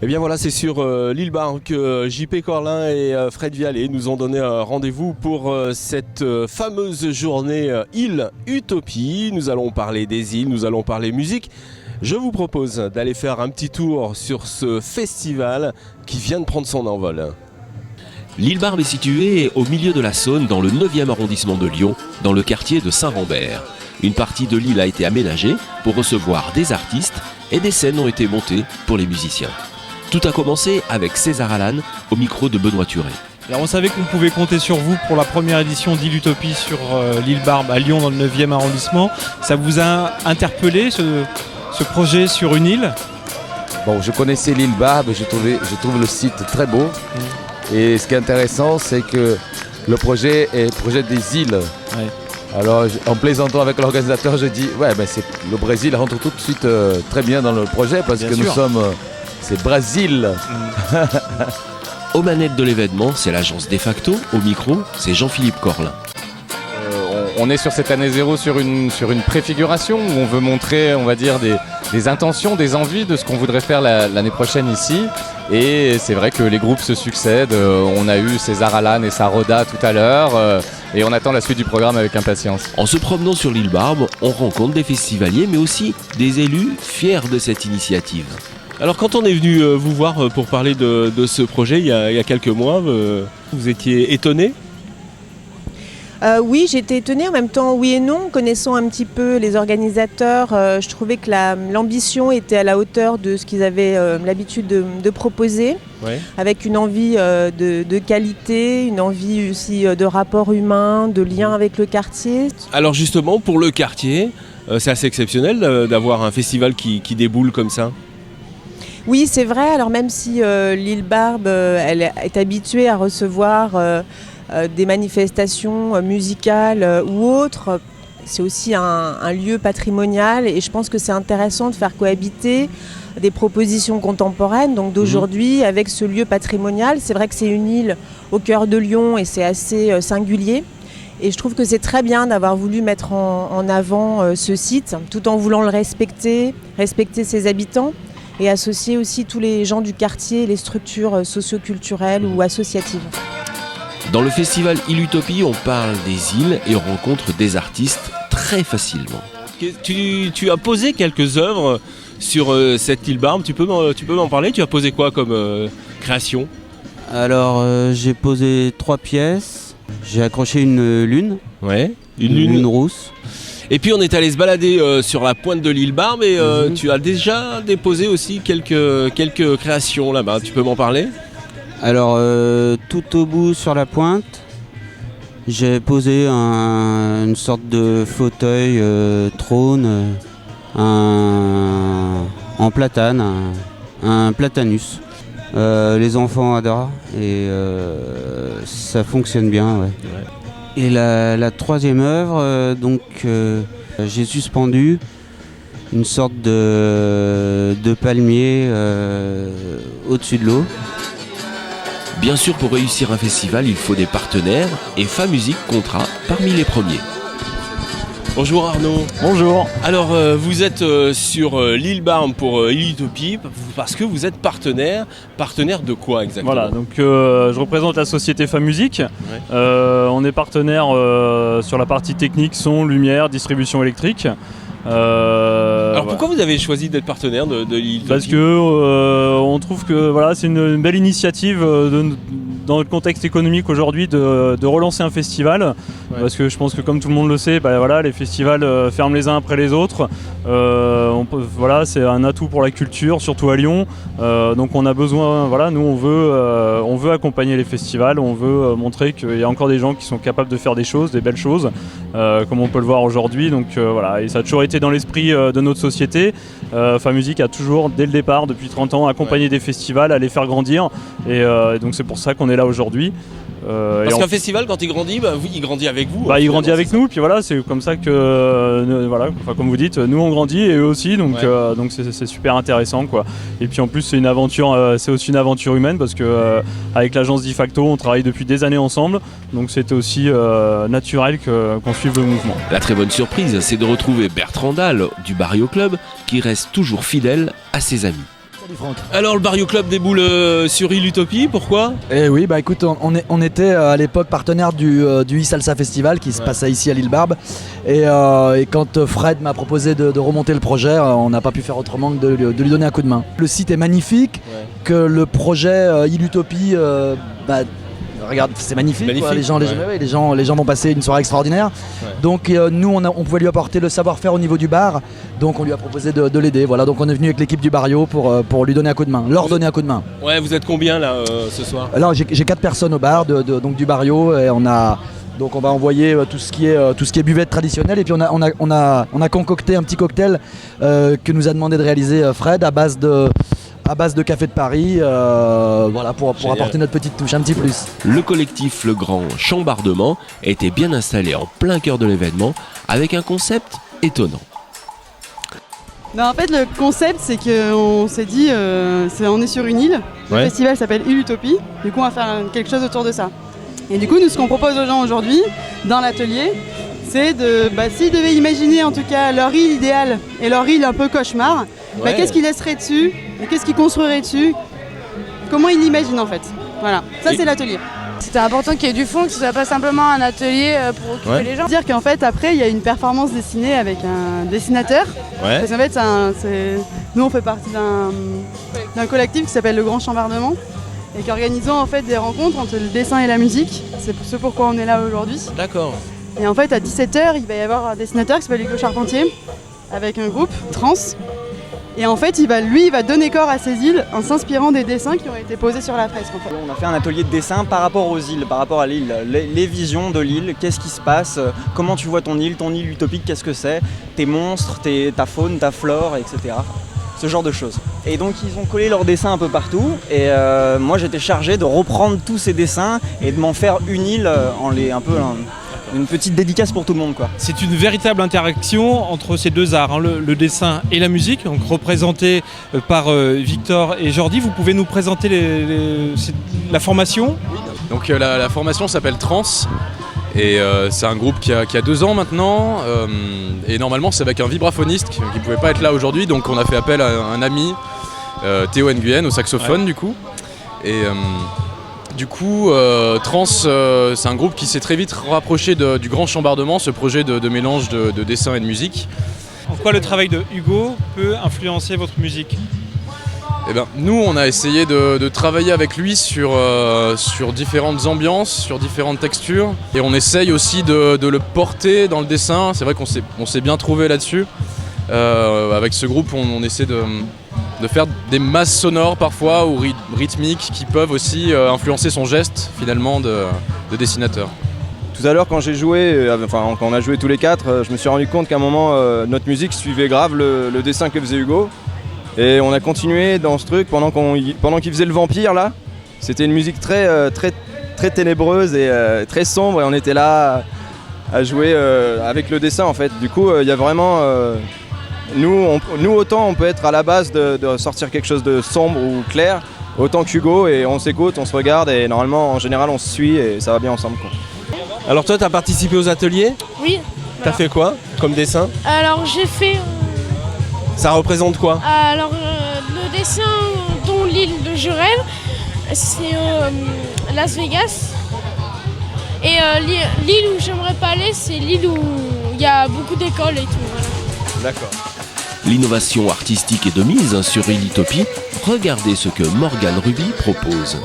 Et bien voilà, c'est sur l'île Barbe que JP Corlin et Fred Vialet nous ont donné un rendez-vous pour cette fameuse journée Île Utopie. Nous allons parler des îles, nous allons parler musique. Je vous propose d'aller faire un petit tour sur ce festival qui vient de prendre son envol. L'île Barbe est située au milieu de la Saône, dans le 9e arrondissement de Lyon, dans le quartier de Saint-Rambert. Une partie de l'île a été aménagée pour recevoir des artistes et des scènes ont été montées pour les musiciens. Tout a commencé avec César Alan au micro de Benoît Thuré. Alors on savait qu'on pouvait compter sur vous pour la première édition d'Île Utopie sur l'île Barbe à Lyon dans le 9e arrondissement. Ça vous a interpellé ce projet sur une île ? Bon, je connaissais l'île Barbe, je trouve le site très beau. Et ce qui est intéressant, c'est que le projet est le projet des îles. Ouais. Alors en plaisantant avec l'organisateur, je dis le Brésil rentre tout de suite très bien dans le projet parce que nous sommes... c'est Brésil. Aux manettes de l'événement, c'est l'agence De Facto. Au micro, c'est Jean-Philippe Corlin. On est sur cette année zéro sur une préfiguration où on veut montrer, on va dire, des intentions, des envies de ce qu'on voudrait faire l'année prochaine ici. Et c'est vrai que les groupes se succèdent. On a eu César Alan et Saroda tout à l'heure. Et on attend la suite du programme avec impatience. En se promenant sur l'île Barbe, on rencontre des festivaliers, mais aussi des élus fiers de cette initiative. Alors quand on est venu vous voir pour parler de ce projet il y a quelques mois, vous étiez étonné ? Oui, j'étais étonnée, en même temps oui et non. Connaissant un petit peu les organisateurs, je trouvais que l'ambition était à la hauteur de ce qu'ils avaient l'habitude de proposer, avec une envie de qualité, une envie aussi de rapport humain, de lien avec le quartier. Alors justement, pour le quartier, c'est assez exceptionnel d'avoir un festival qui déboule comme ça. Oui, c'est vrai. Alors même si l'île Barbe elle est habituée à recevoir des manifestations musicales ou autres, c'est aussi un lieu patrimonial et je pense que c'est intéressant de faire cohabiter des propositions contemporaines donc d'aujourd'hui avec ce lieu patrimonial. C'est vrai que c'est une île au cœur de Lyon et c'est assez singulier. Et je trouve que c'est très bien d'avoir voulu mettre en avant ce site tout en voulant le respecter ses habitants. Et associer aussi tous les gens du quartier, les structures socio-culturelles ou associatives. Dans le festival Île Utopie, on parle des îles et on rencontre des artistes très facilement. Tu as posé quelques œuvres sur cette île Barbe, tu peux m'en parler ? Tu as posé quoi comme création ? Alors j'ai posé 3 pièces, j'ai accroché une lune, une lune rousse. Et puis on est allé se balader sur la pointe de l'île Barbe et tu as déjà déposé aussi quelques créations là-bas. Tu peux m'en parler ? Alors tout au bout sur la pointe, j'ai posé une sorte de fauteuil trône en platane, un platanus. Les enfants adorent et ça fonctionne bien. Ouais. Et la troisième œuvre, j'ai suspendu une sorte de palmier au-dessus de l'eau. Bien sûr, pour réussir un festival, il faut des partenaires et FaMusique comptera parmi les premiers. Bonjour Arnaud. Bonjour. Alors vous êtes sur l'île Barbe pour Île Utopie parce que vous êtes partenaire de quoi exactement ? Voilà, donc je représente la société FaMusique. On est partenaire sur la partie technique, son, lumière, distribution électrique. Alors pourquoi vous avez choisi d'être partenaire de l'île Utopie ? Parce que on trouve que c'est une belle initiative dans le contexte économique aujourd'hui de relancer un festival. Parce que je pense que comme tout le monde le sait, les festivals ferment les uns après les autres. C'est un atout pour la culture, surtout à Lyon. Donc on a besoin, nous on veut accompagner les festivals, on veut montrer qu'il y a encore des gens qui sont capables de faire des choses, des belles choses, comme on peut le voir aujourd'hui. Donc et ça a toujours été dans l'esprit de notre société. FaMusique a toujours, dès le départ, depuis 30 ans, accompagné des festivals, à les faire grandir. Et donc c'est pour ça qu'on est là aujourd'hui. Parce qu'un festival, quand il grandit, il grandit avec vous. Il grandit avec nous, puis c'est comme ça que, comme vous dites, nous on grandit et eux aussi, donc c'est super intéressant, quoi. Et puis en plus c'est une aventure, c'est aussi une aventure humaine parce que avec l'agence De Facto, on travaille depuis des années ensemble, donc c'était aussi naturel qu'on suive le mouvement. La très bonne surprise, c'est de retrouver Bertrand Dalle du Barrio Club, qui reste toujours fidèle à ses amis. Salut Franck. Alors le Barrio Club déboule sur Île Utopie, pourquoi? Eh oui, bah écoute, on était à l'époque partenaire du e-Salsa Festival qui se passait ici à l'île Barbe. Et quand Fred m'a proposé de remonter le projet, on n'a pas pu faire autrement que de lui donner un coup de main. Le site est magnifique, que le projet Île Utopie, regarde, c'est magnifique. Quoi. Les gens vont passer une soirée extraordinaire. Donc nous, on pouvait lui apporter le savoir-faire au niveau du bar. Donc on lui a proposé de l'aider. Voilà, donc on est venu avec l'équipe du Barrio pour lui donner un coup de main, leur donner un coup de main. Ouais, vous êtes combien là ce soir? Alors j'ai 4 personnes au bar donc du Barrio et on va envoyer tout ce qui est buvette traditionnelle et puis on a concocté un petit cocktail que nous a demandé de réaliser Fred à base de café de Paris, pour apporter notre petite touche, un petit plus. Le collectif Le Grand Chambardement était bien installé en plein cœur de l'événement avec un concept étonnant. Non, en fait, le concept, c'est qu'on s'est dit, on est sur une île. Le festival s'appelle Île Utopie. Du coup, on va faire quelque chose autour de ça. Et du coup, nous, ce qu'on propose aux gens aujourd'hui, dans l'atelier, c'est s'ils devaient imaginer en tout cas leur île idéale et leur île un peu cauchemar, qu'est-ce qu'ils laisseraient dessus et qu'est-ce qu'ils construiraient dessus, comment ils l'imaginent en fait. Voilà, ça c'est l'atelier. C'était important qu'il y ait du fond, que ce soit pas simplement un atelier pour occuper les gens. Dire qu'en fait après il y a une performance dessinée avec un dessinateur. Parce qu'en fait nous on fait partie d'un collectif qui s'appelle Le Grand Chambardement et qui organisons en fait des rencontres entre le dessin et la musique. C'est ce pourquoi on est là aujourd'hui. D'accord. Et en fait à 17h il va y avoir un dessinateur qui s'appelle Hugo Charpentier avec un groupe trans. Et en fait, il va donner corps à ces îles en s'inspirant des dessins qui ont été posés sur la fresque. En fait. On a fait un atelier de dessin par rapport aux îles, par rapport à l'île, les visions de l'île, qu'est-ce qui se passe, comment tu vois ton île utopique, qu'est-ce que c'est, tes monstres, ta faune, ta flore, etc. Ce genre de choses. Et donc ils ont collé leurs dessins un peu partout et moi j'étais chargé de reprendre tous ces dessins et de m'en faire une île une petite dédicace pour tout le monde, quoi. C'est une véritable interaction entre ces deux arts, le dessin et la musique, donc représenté par Victor et Jordi. Vous pouvez nous présenter la formation? Donc la formation s'appelle Trans et c'est un groupe qui a 2 ans maintenant et normalement c'est avec un vibraphoniste qui ne pouvait pas être là aujourd'hui, donc on a fait appel à un ami, Théo Nguyen, au saxophone du coup. Et du coup, Trans, c'est un groupe qui s'est très vite rapproché du Grand Chambardement, ce projet de mélange de dessin et de musique. En quoi le travail de Hugo peut influencer votre musique? Nous, on a essayé de travailler avec lui sur différentes ambiances, sur différentes textures. Et on essaye aussi de le porter dans le dessin. C'est vrai qu'on s'est bien trouvé là-dessus. Avec ce groupe, on essaie de faire des masses sonores parfois ou rythmiques qui peuvent aussi influencer son geste finalement de dessinateur. Tout à l'heure quand j'ai joué, quand on a joué tous les 4, je me suis rendu compte qu'à un moment notre musique suivait grave le dessin que faisait Hugo. Et on a continué dans ce truc pendant qu'il faisait le vampire là. C'était une musique très ténébreuse et très sombre et on était là à jouer avec le dessin en fait. Du coup il y a vraiment... Nous autant on peut être à la base de sortir quelque chose de sombre ou clair, autant qu'Hugo, et on s'écoute, on se regarde et normalement en général on se suit et ça va bien ensemble, quoi. Alors toi t'as participé aux ateliers? Oui. T'as fait quoi comme dessin? Alors j'ai fait... Ça représente quoi? Alors le dessin dont l'île de Jurel, c'est Las Vegas. Et l'île où j'aimerais pas aller, c'est l'île où il y a beaucoup d'écoles et tout. Voilà. D'accord. L'innovation artistique est de mise sur Île Utopie. Regardez ce que Morgane Ruby propose.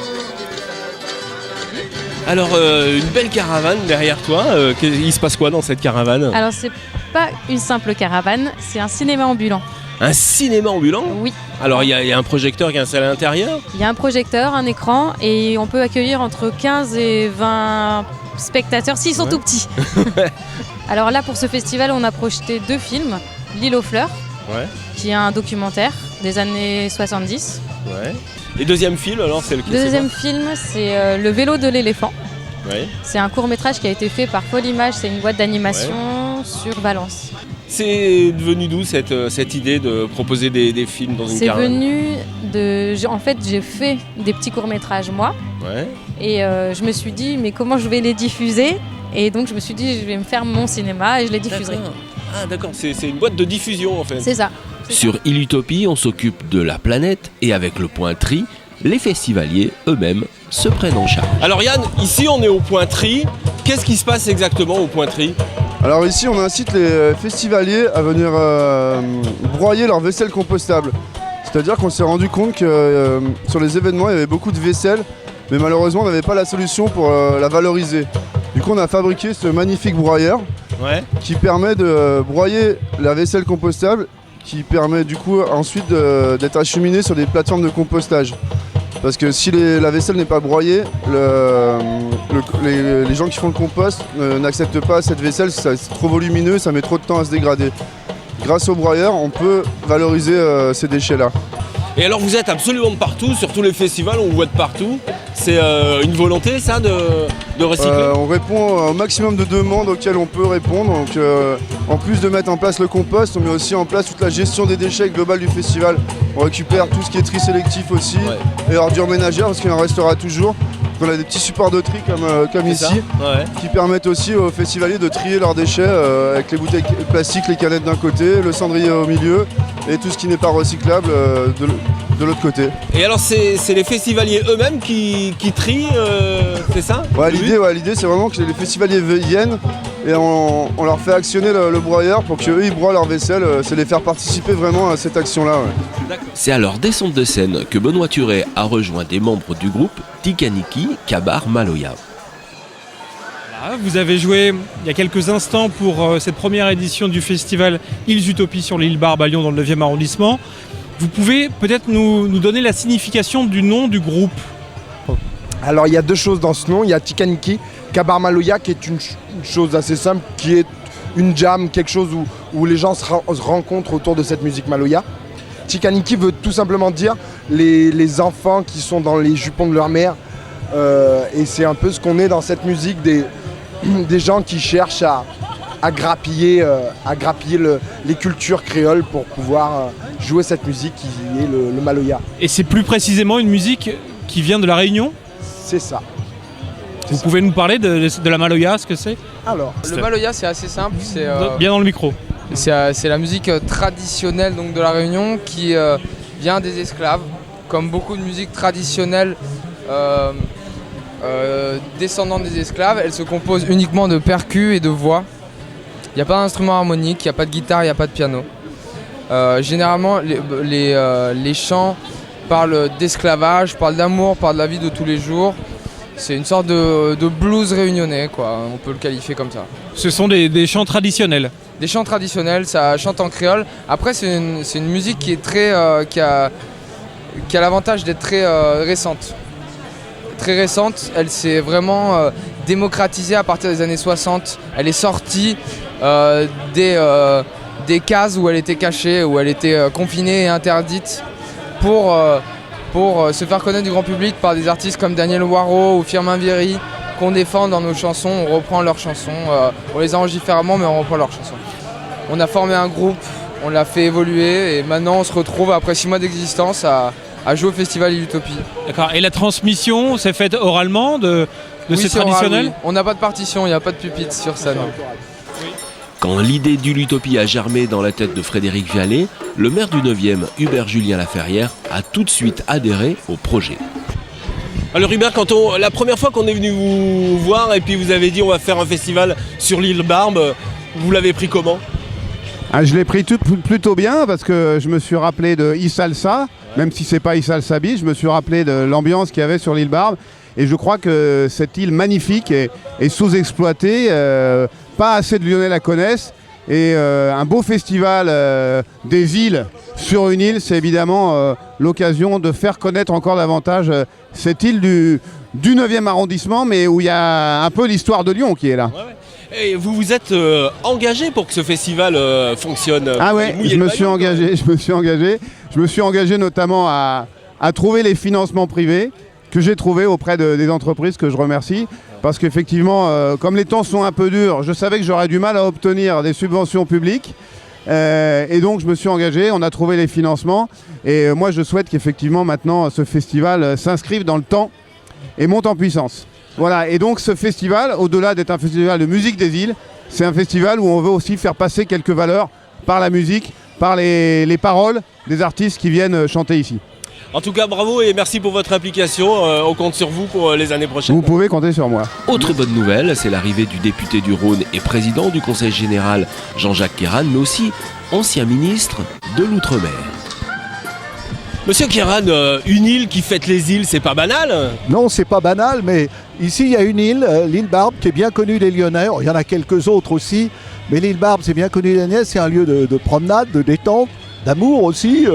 Alors, une belle caravane derrière toi. Il se passe quoi dans cette caravane? Alors, c'est pas une simple caravane, c'est un cinéma ambulant. Un cinéma ambulant? Oui. Alors, il y a un projecteur qui est installé à l'intérieur? Il y a un projecteur, un écran, et on peut accueillir entre 15 et 20 spectateurs s'ils sont tout petits. Alors là, pour ce festival, on a projeté 2 films. L'île aux fleurs, qui est un documentaire des années 70. Et deuxième film, alors c'est lequel? Deuxième film, c'est Le vélo de l'éléphant. Ouais. C'est un court-métrage qui a été fait par Paul Image, c'est une boîte d'animation sur Valence. C'est devenu d'où cette idée de proposer des films dans une caravane? C'est venu en fait, j'ai fait des petits courts-métrages moi. Et je me suis dit, mais comment je vais les diffuser? Et donc je me suis dit, je vais me faire mon cinéma et je les diffuserai. Ah d'accord, c'est une boîte de diffusion en fait. C'est ça. Sur Île Utopie, on s'occupe de la planète et avec le point tri, les festivaliers eux-mêmes se prennent en charge. Alors Yann, ici on est au point tri. Qu'est-ce qui se passe exactement au point tri? Alors ici on incite les festivaliers à venir broyer leur vaisselle compostable. C'est-à-dire qu'on s'est rendu compte que sur les événements il y avait beaucoup de vaisselle, mais malheureusement on n'avait pas la solution pour la valoriser. Du coup on a fabriqué ce magnifique broyeur qui permet de broyer la vaisselle compostable, qui permet du coup ensuite d'être acheminé sur des plateformes de compostage. Parce que si la vaisselle n'est pas broyée, les gens qui font le compost n'acceptent pas cette vaisselle, c'est trop volumineux, ça met trop de temps à se dégrader. Grâce au broyeur, on peut valoriser ces déchets-là. Et alors vous êtes absolument de partout, sur tous les festivals, on vous voit de partout. C'est une volonté ça de recycler? On répond au maximum de demandes auxquelles on peut répondre. Donc, en plus de mettre en place le compost, on met aussi en place toute la gestion des déchets globale du festival. On récupère tout ce qui est tri sélectif aussi et ordures ménagères parce qu'il en restera toujours. On a des petits supports de tri comme ici qui permettent aussi aux festivaliers de trier leurs déchets avec les bouteilles plastiques, les canettes d'un côté, le cendrier au milieu et tout ce qui n'est pas recyclable de l'autre côté. Et alors c'est les festivaliers eux-mêmes qui trient, c'est ça? L'idée c'est vraiment que les festivaliers viennent et on leur fait actionner le broyeur pour qu'eux ils broient leur vaisselle, c'est les faire participer vraiment à cette action-là. C'est à leur descente de scène que Benoît Turet a rejoint des membres du groupe Tikaniki Kabar Maloya. Voilà, vous avez joué il y a quelques instants pour cette première édition du festival Îles Utopie sur l'île Barbe à Lyon dans le 9e arrondissement. Vous pouvez peut-être nous donner la signification du nom du groupe? Alors il y a deux choses dans ce nom, il y a Tikaniki Kabar Maloya qui est une chose assez simple, qui est une jam, quelque chose où les gens se rencontrent autour de cette musique Maloya. Tikaniki veut tout simplement dire les enfants qui sont dans les jupons de leur mère. Et c'est un peu ce qu'on est dans cette musique, des gens qui cherchent à grappiller les cultures créoles pour pouvoir jouer cette musique qui est le Maloya. Et c'est plus précisément une musique qui vient de la Réunion? C'est ça. Vous pouvez nous parler de la Maloya, ce que c'est? Alors, le Maloya c'est assez simple. C'est, bien dans le micro. C'est la musique traditionnelle donc, de la Réunion qui vient des esclaves. Comme beaucoup de musiques traditionnelles descendant des esclaves, elle se compose uniquement de percus et de voix. Il n'y a pas d'instrument harmonique, il n'y a pas de guitare, il n'y a pas de piano. Généralement, les chants parlent d'esclavage, parlent d'amour, parlent de la vie de tous les jours. C'est une sorte de blues réunionnais, quoi. On peut le qualifier comme ça. Ce sont des chants traditionnels? Des chants traditionnels, ça chante en créole. Après, c'est une musique qui est très, qui a l'avantage d'être très récente. Très récente, elle s'est vraiment démocratisée à partir des années 60. Elle est sortie des cases où elle était cachée, où elle était confinée et interdite pour se faire connaître du grand public par des artistes comme Daniel Waro ou Firmin Viry qu'on défend dans nos chansons, on reprend leurs chansons, on les arrange différemment mais on reprend leurs chansons. On a formé un groupe, on l'a fait évoluer et maintenant on se retrouve après 6 mois d'existence à jouer au festival Île Utopie. D'accord, et la transmission s'est faite oralement de ces traditionnels? Oui. On n'a pas de partition, il n'y a pas de pupitre sur scène. Quand l'idée d'Île Utopie a germé dans la tête de Frédéric Vialet, le maire du 9e, Hubert Julien Laferrière, a tout de suite adhéré au projet. Alors Hubert, la première fois qu'on est venu vous voir et puis vous avez dit on va faire un festival sur l'île Barbe, vous l'avez pris comment? Je l'ai pris plutôt bien parce que je me suis rappelé de Isalsa, même si c'est pas Isalsa Beach, je me suis rappelé de l'ambiance qu'il y avait sur l'île Barbe et je crois que cette île magnifique est sous-exploitée, pas assez de Lyonnais la connaissent et un beau festival des îles sur une île, c'est évidemment l'occasion de faire connaître encore davantage cette île du 9e arrondissement mais où il y a un peu l'histoire de Lyon qui est là. Et vous vous êtes engagé pour que ce festival fonctionne? Ah ouais, je me suis engagé notamment à trouver les financements privés que j'ai trouvés auprès des entreprises que je remercie. Parce qu'effectivement, comme les temps sont un peu durs, je savais que j'aurais du mal à obtenir des subventions publiques. Et donc je me suis engagé, on a trouvé les financements. Et moi je souhaite qu'effectivement maintenant ce festival s'inscrive dans le temps et monte en puissance. Voilà, et donc ce festival, au-delà d'être un festival de musique des îles, c'est un festival où on veut aussi faire passer quelques valeurs par la musique par les paroles des artistes qui viennent chanter ici. En tout cas, bravo et merci pour votre implication. On compte sur vous pour les années prochaines. Vous pouvez compter sur moi. Autre bonne nouvelle, c'est l'arrivée du député du Rhône et président du Conseil général Jean-Jacques Kéran, mais aussi ancien ministre de l'Outre-mer. Monsieur Kéran, une île qui fête les îles, c'est pas banal? Non, c'est pas banal, mais ici il y a une île, l'île Barbe, qui est bien connue des Lyonnais. Il y en a quelques autres aussi, mais l'île Barbe, c'est bien connu des Lyonnais. C'est un lieu de promenade, de détente, d'amour aussi,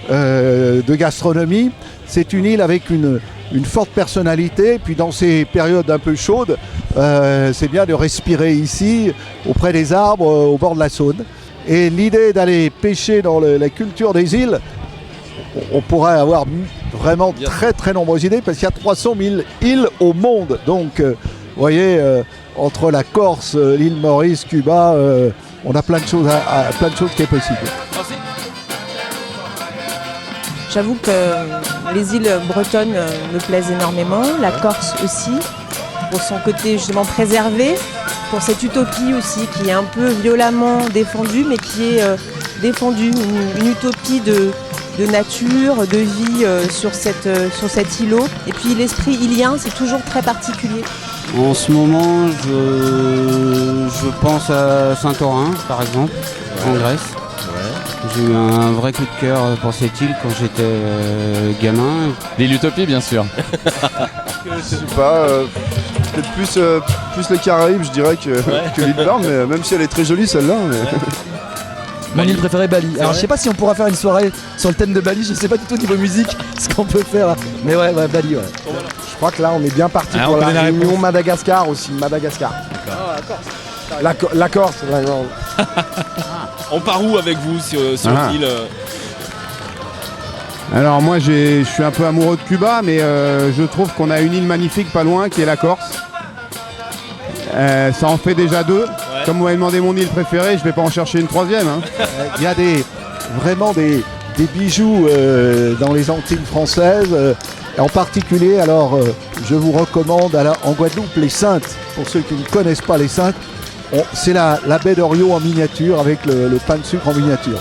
de gastronomie. C'est une île avec une forte personnalité. Puis dans ces périodes un peu chaudes, c'est bien de respirer ici, auprès des arbres, au bord de la Saône. Et l'idée d'aller pêcher dans la culture des îles, on pourrait avoir vraiment très très nombreuses idées parce qu'il y a 300 000 îles au monde. Donc, vous voyez, entre la Corse, l'île Maurice, Cuba, on a plein de choses qui est possible. J'avoue que les îles bretonnes me plaisent énormément, la Corse aussi, pour son côté justement préservé, pour cette utopie aussi qui est un peu violemment défendue, mais qui est défendue, une utopie de nature, de vie sur cet îlot. Et puis l'esprit ilien, c'est toujours très particulier. En ce moment, je pense à Saint-Orin, par exemple, en Grèce. J'ai eu un vrai coup de cœur pour cette île quand j'étais gamin. L'île Utopie, bien sûr. Je sais pas, peut-être plus les Caraïbes, je dirais, que l'île Barbe, mais même si elle est très jolie celle-là. Mais... Mon île préférée, Bali. Alors je sais pas si on pourra faire une soirée sur le thème de Bali, je sais pas du tout au niveau musique ce qu'on peut faire. Mais ouais, Bali, ouais. Je crois que là on est bien parti pour la réunion Madagascar aussi, Madagascar. La Corse. On part où avec vous sur l'île? Alors moi je suis un peu amoureux de Cuba, mais je trouve qu'on a une île magnifique pas loin qui est la Corse. Ça en fait déjà deux. Ouais. Comme vous m'avez demandé mon île préférée, je vais pas en chercher une troisième. Hein. Il y a vraiment des bijoux dans les Antilles françaises. En particulier, alors je vous recommande en Guadeloupe les Saintes. Pour ceux qui ne connaissent pas les Saintes, c'est la baie d'Orio en miniature avec le pain de sucre en miniature.